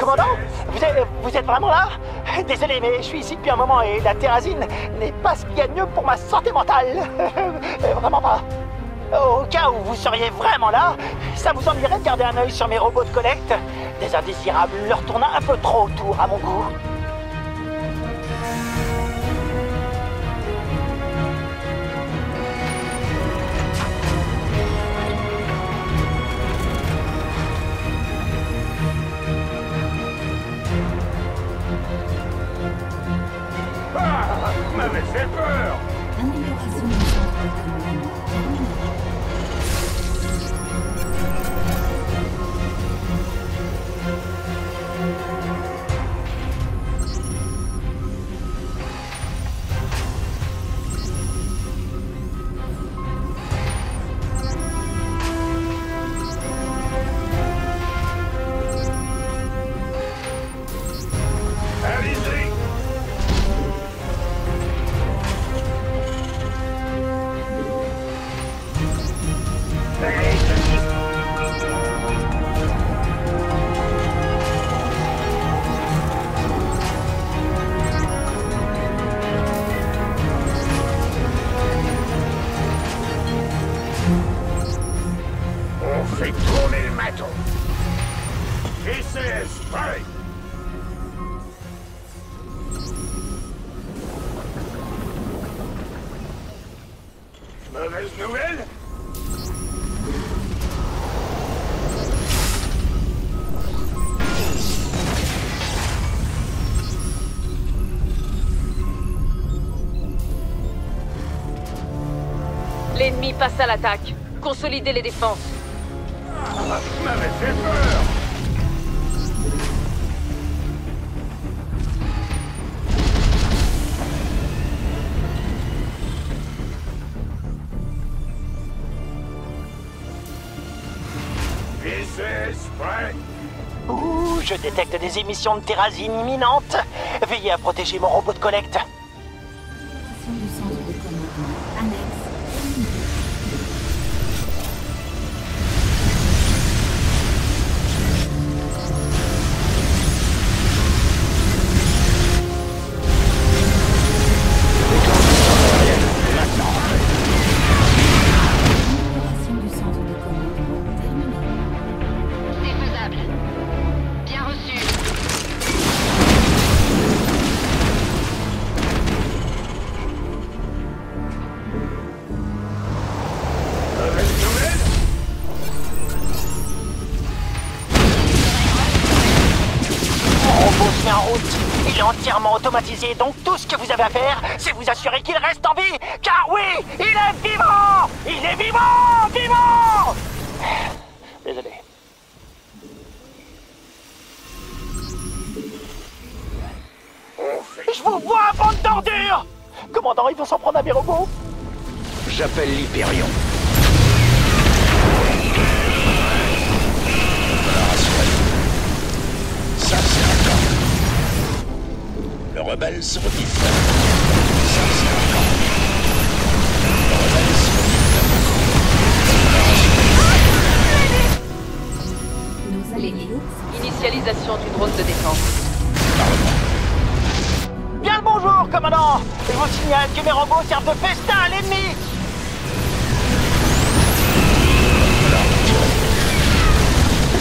Commandant, vous êtes vraiment là? Désolé, mais je suis ici depuis un moment et la terrazine n'est pas ce qu'il y a de mieux pour ma santé mentale. Vraiment pas. Au cas où vous seriez vraiment là, ça vous ennuierait de garder un œil sur mes robots de collecte? Des indésirables leur tournent un peu trop autour à mon goût. Ah, vous m'avez fait peur! Amélioration du centre de commandement terminée. Allez-y! On fait tourner le maton. VCS, prêt! Mauvaise nouvelle? L'ennemi passe à l'attaque. Consolidez les défenses. Ah, vous m'avez fait peur! VCS, prêt? Ouh, je détecte des émissions de terrazine imminentes. Veillez à protéger mon robot de collecte. Amélioration du centre de commandement annexe terminée. Amélioration du centre de commandement terminée. C'est faisable. Bien reçu. Mauvaise nouvelle? Mon robot se met en route. Il est entièrement automatisé, donc tout ce que vous avez à faire, c'est vous assurer qu'il reste en vie. Car oui, il est vivant! Il est vivant! Vivant! Désolé. On fait... Je vous vois, bande d'ordures! Commandant, ils vont s'en prendre à mes robots. J'appelle l'Hyperion. Ça, c'est un camp. Le rebelle se retire. Ça, c'est un camp. Le rebelle se retire. Nos alliés Initialisation du drone de défense. Bien le bonjour, commandant! Je vous signale que mes robots servent de festin à l'ennemi!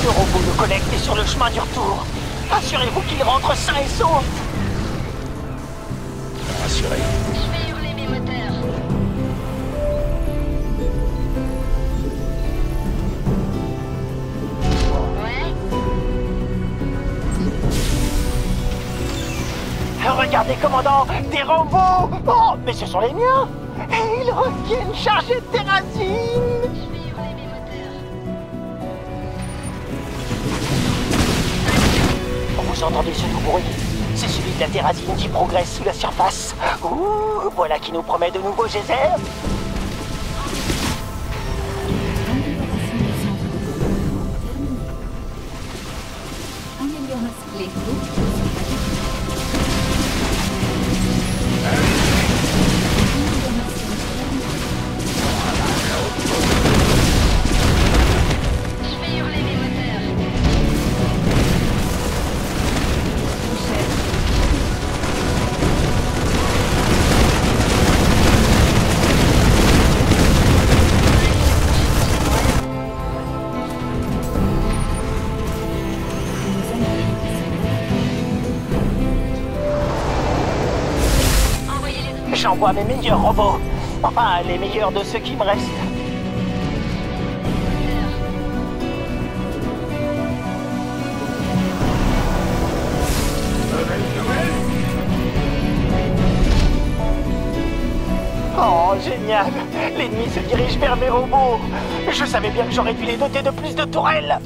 Le robot de collecte est sur le chemin du retour. Assurez-vous qu'il rentre sain et sauf. Rassuré. Je vais hurler mes moteurs. Ouais? Regardez, commandant, des robots! Oh, mais ce sont les miens! Et ils reviennent chargés de terrazine! Je vais hurler mes moteurs. Vous entendez ce doux bruit? C'est celui de la terrazine qui progresse sous la surface. Ouh, voilà qui nous promet de nouveaux geysers. Amélioration du centre de commandement terminée. Amélioration. Les groupes sont Je vais hurler mes moteurs. J'envoie mes meilleurs robots. Enfin, les meilleurs de ceux qui me restent. Oh, génial! L'ennemi se dirige vers mes robots. Je savais bien que j'aurais dû les doter de plus de tourelles.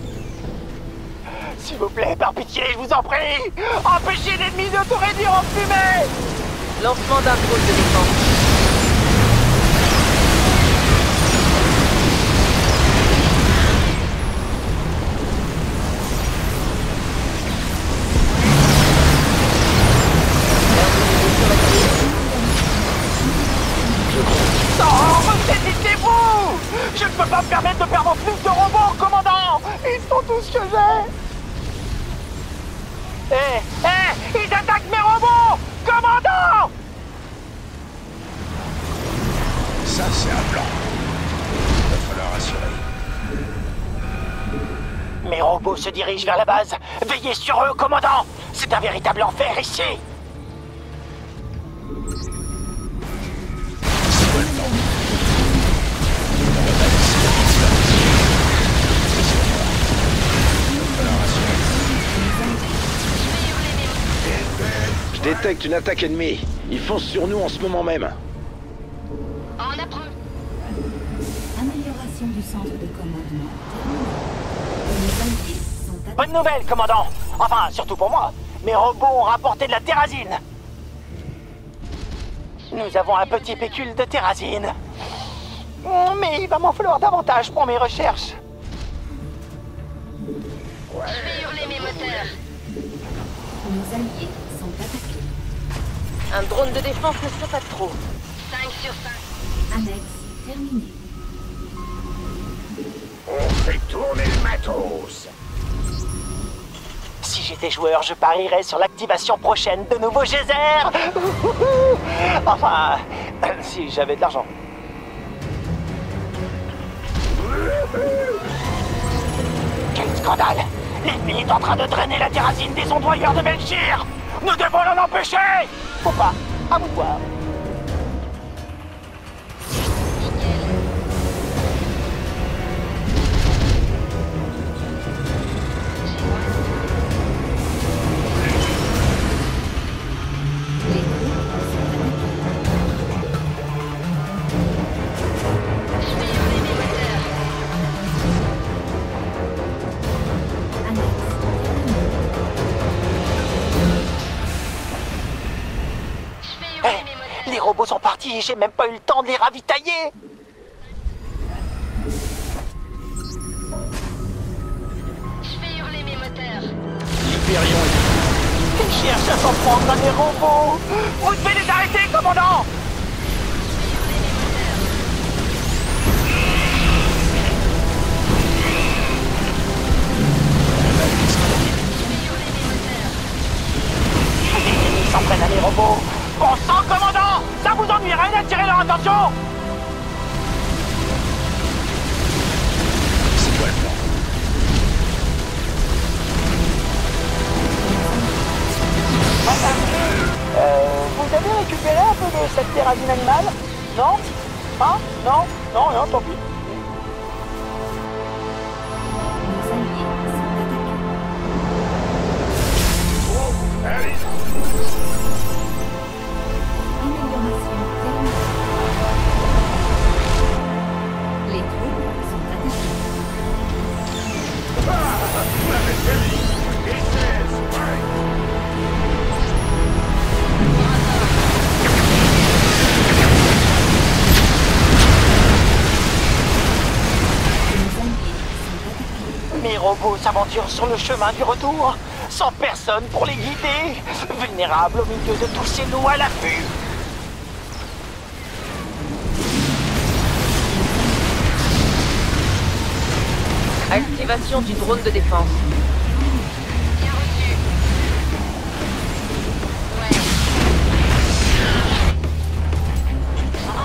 S'il vous plaît, par pitié, je vous en prie, empêchez l'ennemi de tout réduire en fumée! Lancement d'un drone de défense. Non, saisissez-vous! Je ne peux pas me permettre de perdre plus de robots, commandant! Ils sont tout ce que j'ai! Ils attaquent mes robots! Commandant! Ça, c'est un plan. Il va falloir assurer. Mes robots se dirigent vers la base. Veillez sur eux, commandant! C'est un véritable enfer ici! C'est quoi le plan? Le rebelle se retire. Il va falloir assurer. Je détecte une attaque ennemie. Ils foncent sur nous en ce moment même. En approche. Amélioration du centre de commandement. Les alliés sont attaqués. Bonne nouvelle, commandant! Enfin, surtout pour moi. Mes robots ont rapporté de la terrazine. Nous avons un petit pécule de terrazine. Mais il va m'en falloir davantage pour mes recherches. Je vais hurler mes moteurs. Nos alliés sont attaqués. Un drone de défense ne serait pas de trop. 5 sur 5. Annexe terminée. On fait tourner le matos. Si j'étais joueur, je parierais sur l'activation prochaine de nouveaux geysers. Enfin, si j'avais de l'argent. Quel scandale! L'ennemi est en train de drainer la terrazine des ondoyeurs de Belchir. Nous devons l'en empêcher. Faut pas, à vous de voir. Les robots sont partis, j'ai même pas eu le temps de les ravitailler. Je vais hurler mes moteurs. L'Hyperion Ils cherchent à s'en prendre à des robots. Vous devez les arrêter, commandant. Les ennemis s'en prennent à des robots. Bon sang, commandant! Ça vous ennuierait d'attirer leur attention? C'est quoi le plan? Vous avez récupéré un peu de cette terrazine animale? Non? Hein? Non? Non, non, tant pis. Nos alliés sont attaqués. Allez, Amélioration terminée. Les troupes sont attaquées. vous l'avez saisi. Et c'est Spike. Nos alliés sont attaqués. Mes robots s'aventurent sur le chemin du retour, sans personne pour les guider, vulnérables au milieu de tous ces loups à l'affût. Activation du drone de défense. Bien reçu. Ouais.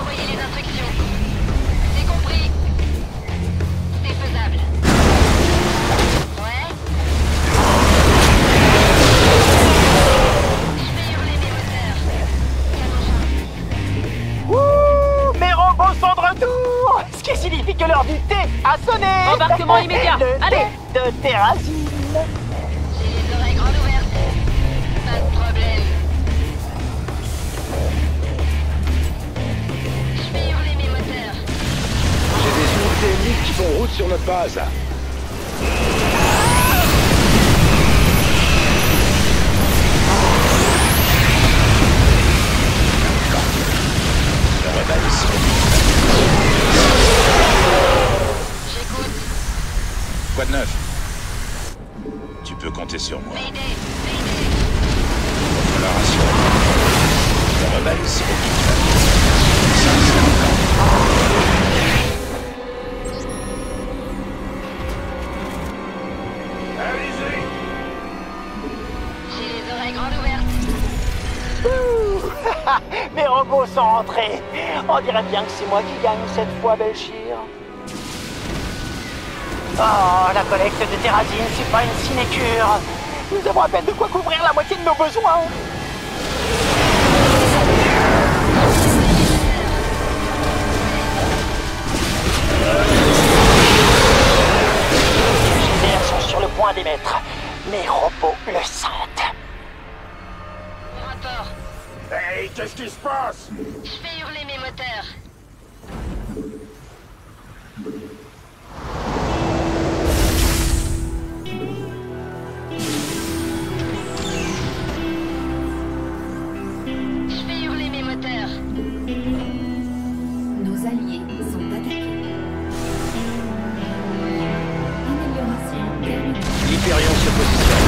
Envoyez les instructions. C'est compris. C'est faisable. Ouais. Je vais hurler mes moteurs. Canon chargé. de Terrazine. J'ai les oreilles grandes ouvertes. Pas de problème. Je fais hurler mes moteurs. J'ai des unités ennemies qui font route sur notre base. Le rebelle se retire. J'écoute. Quoi de neuf? Tu peux compter sur moi. Mayday. Va falloir assurer. Le rebelle se retire. Ça, c'est encore. Allez-y! J'ai les oreilles grandes ouvertes. Ouh, mes robots sont rentrés. On dirait bien que c'est moi qui gagne cette fois, Belchir. Oh, la collecte de Terrazine, c'est pas une sinécure. Nous avons à peine de quoi couvrir la moitié de nos besoins. Les GDR sont sur le point d'émettre. Mes robots le sentent. Rapport. Hey, qu'est-ce qui se passe? Je fais hurler mes moteurs. Je fais hurler mes moteurs. Nos alliés sont attaqués. Amélioration terminée. L'Hyperion se positionne.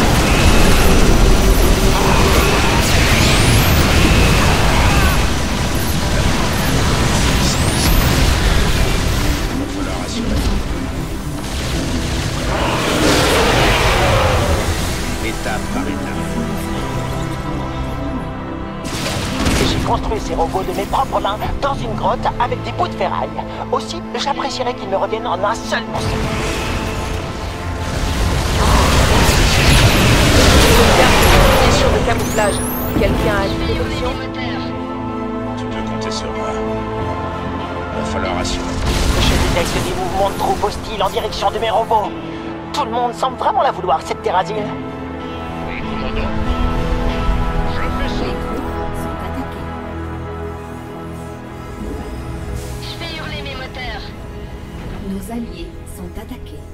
Va falloir assurer. Étape par étape. J'ai construit ces robots de mes propres mains dans une grotte avec des bouts de ferraille. Aussi, j'apprécierais qu'ils me reviennent en un seul morceau. Mission de camouflage. Quelqu'un a une protection? Tu peux compter sur moi. Va falloir assurer. Je détecte des mouvements de troupes hostiles en direction de mes robots. Tout le monde semble vraiment la vouloir, cette Terrazine. Oui, commandant. Je fais ça. Les troupes sont attaquées. Je fais hurler mes moteurs. Nos alliés sont attaqués.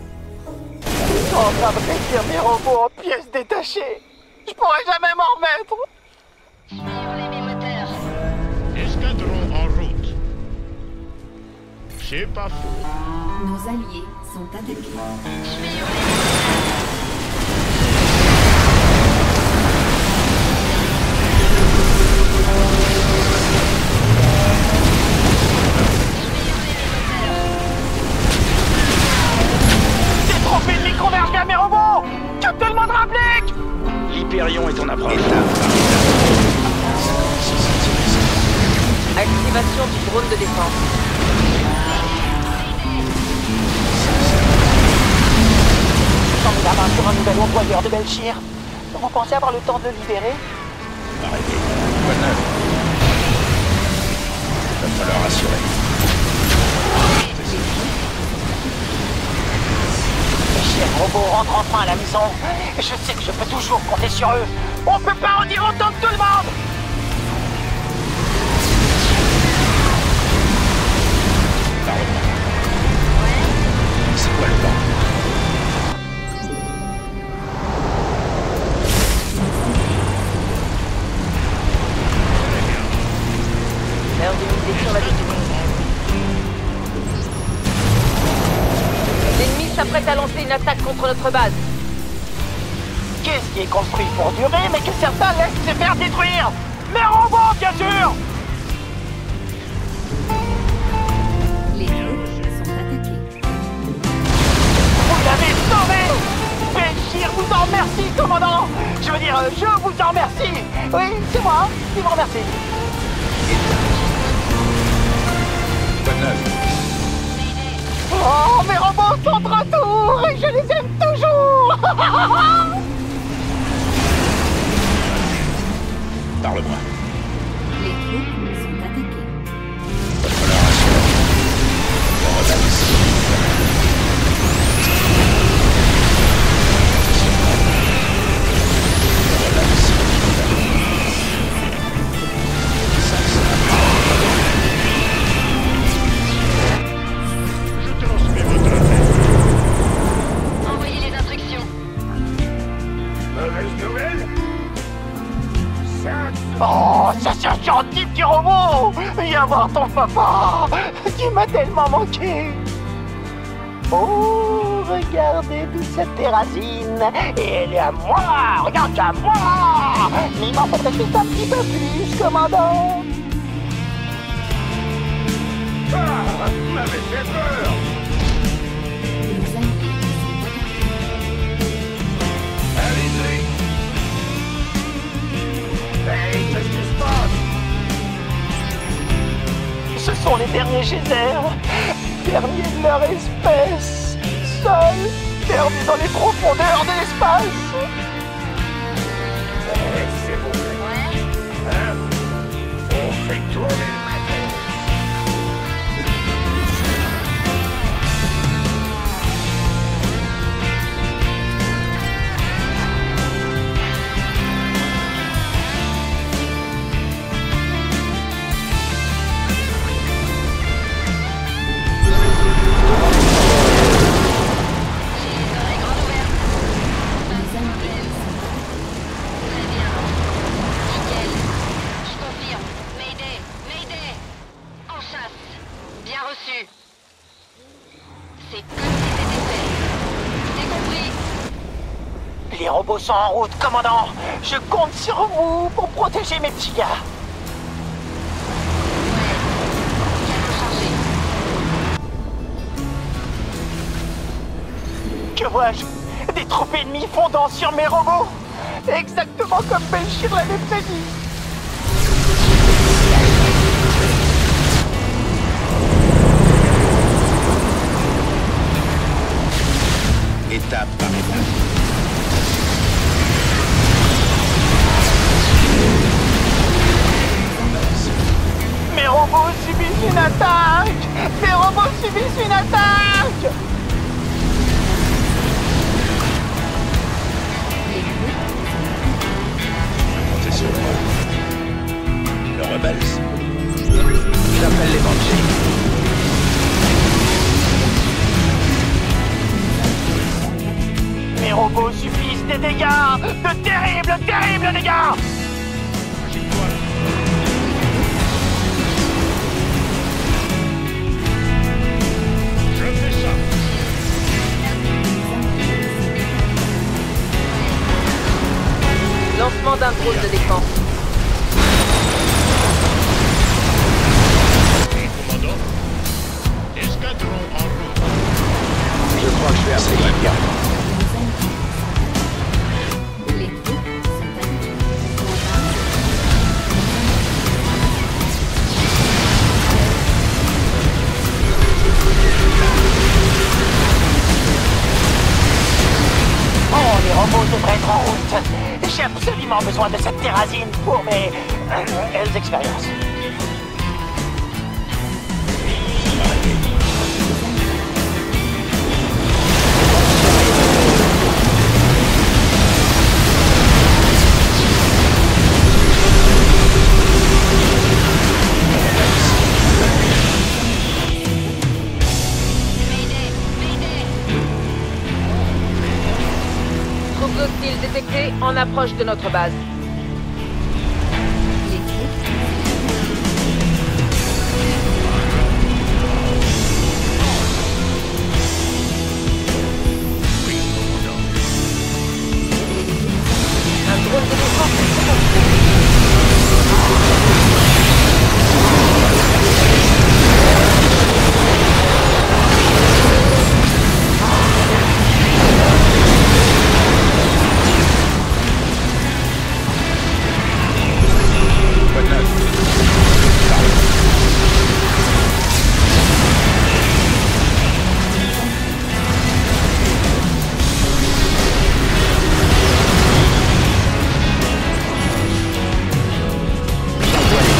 Ils sont en train de réduire mes robots en pièces détachées. Je pourrais jamais m'en remettre. Je fais hurler mes moteurs. Escadron en route. C'est pas faux. Nos alliés sont attaqués. Je fais hurler mes moteurs. Des trophées ennemis convergent vers mes robots. Que tout le monde rapplique. L'Hyperion est en approche. Étape par étape. Activation du drone de défense. J'en mets la main sur un nouvel employeur de Belchir. Vous pensez avoir le temps de le libérer? Arrêtez. Quoi de neuf? Va falloir assurer. Mes chers robots rentrent enfin à la maison. Et je sais que je peux toujours compter sur eux. On peut pas en dire autant de tout le monde. Parle-moi. C'est quoi le temps? L'heure de miser sur la défense. L'ennemi s'apprête à lancer une attaque contre notre base. Qu'est-ce qui est construit pour durer, mais que certains laissent se faire détruire? Mes robots, bien sûr. Les troupes sont attaquées. Vous l'avez sauvé. Belchir vous en remercie, commandant. Je veux dire, je vous en remercie. Oui, c'est moi qui vous remercie. Quoi de neuf? Oh, mes robots sont de retour et je les aime toujours. Parle-moi. Les troupes sont attaquées. Va falloir assurer. Le rebelle se retire. Oh, ça c'est un gentil petit robot! Viens voir ton papa! Tu m'as tellement manqué! Oh, regardez toute cette terrasine! Et elle est à moi! Regarde à moi! Mais il m'en faudrait juste un petit peu plus, commandant! Ah, vous m'avez fait peur. Les alliés Allez-y. Hey, qu'est-ce qui se passe? Ce sont les derniers geysers, derniers de leur espèce, seuls, perdus dans les profondeurs de l'espace. Hey, c'est bon. Ouais. Hein? On fait tourner le matos. les alliés Très bien. Nickel. Je confirme. Mayday. Mayday. En chasse. Bien reçu. C'est comme si c'était fait. C'est compris. Les robots sont en route, commandant. Je compte sur vous pour protéger mes petits gars. Canon chargé. Que vois-je? Des troupes ennemies fondant sur mes robots. Exactement comme Belchir l'avait prédit. Étape par étape. Mes robots subissent une attaque. Mes robots subissent une attaque. Comptez sur moi. Le rebelle. J'appelle les Banshees. Mes robots subissent des dégâts. De terribles, terribles dégâts. Je fais ça. Lancement d'un drone de défense. Et commandant? Escadron en route. Je crois que je vais appeler quelqu'un. les troupes sont alignées. La base Oh, les robots devraient être en route. J'ai absolument besoin de cette terrasine pour mes expériences. Mayday. Mayday. Troupes hostiles détectées en approche de notre base. les troupes Un drone de défense est construit. Quoi de neuf? J'envoie les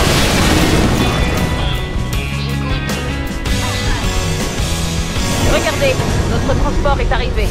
Regardez, notre transport est arrivé.